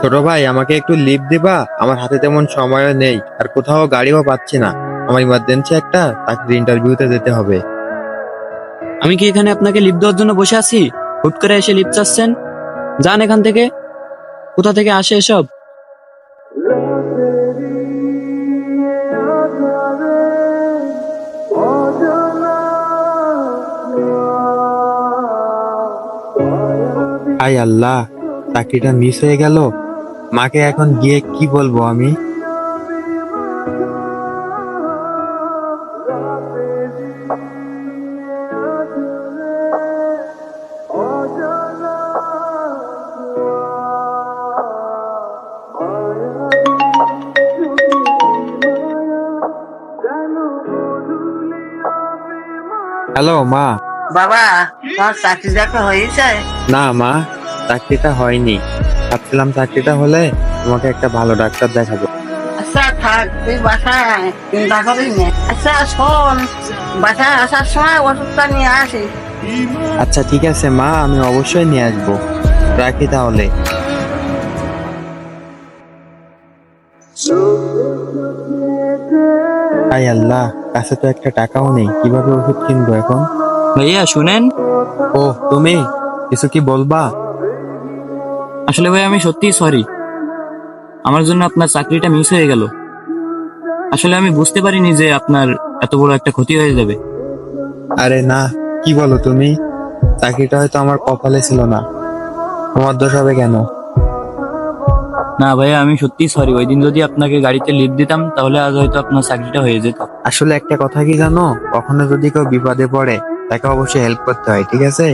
ছোট ভাই, আমাকে একটু লিফট দিবা? আমার হাতে তেমন সময় নেই, আর কোথাও গাড়িও পাচ্ছি না। আমার ইমার্জেন্সি একটা চাকরির ইন্টারভিউতে যেতে হবে। আমি কি এখানে আপনাকে লিফট দেওয়ার জন্য বসে আছি? হুট করে এসে লিফট চাচ্ছেন? যান এখান থেকে। কোথা থেকে আসে এসব? হায় আল্লাহ, চাকরিটা মিস হয়ে গেল। মাকে এখন গিয়ে কি বলবো আমি? হ্যালো মা। বাবা, তোমার চাকরি দেখা হয়েছে? না মা, চাকরিটা হয়নি। ভাবছিলাম চাকরিটা হলে তোমাকে একটা ভালো ডাক্তার দেখাবো। আচ্ছা থাক, তুই বাসায় চিন্তা করিস না। আচ্ছা শোন, বাসায় আসার সময় ওষুধটা নিয়ে আসিস। আচ্ছা ঠিক আছে মা, আমি অবশ্যই নিয়ে আসবো। রাখি তাহলে। হায় আল্লাহ, কাছে তো একটা টাকাও নেই, কিভাবে ওষুধ কিনবো এখন? ভাইয়া শুনেন। ও তুমি, কিছু কি বলবা? আসলে ভাই আমি সত্যিই সরি। আমার জন্য আপনার চাকরিটা মিস হয়ে গেল। আসলে আমি বুঝতে পারিনি যে আপনার এত বড় একটা ক্ষতি হয়ে যাবে। আরে না, কি বলো তুমি? চাকরিটা হয়তো আমার কপালে ছিল না। তোমার দোষ হবে কেন? না ভাইয়া, আমি সত্যিই সরি। ওই দিন যদি আপনাকে গাড়িতে লিফট দিতাম তাহলে আজ হয়তো আপনার চাকরিটা হয়ে যেত। আসলে একটা কথা কি জানো, কখনো যদি কেউ বিপদে পড়ে তাকে অবশ্যই হেল্প করতে হয়, ঠিক আছে?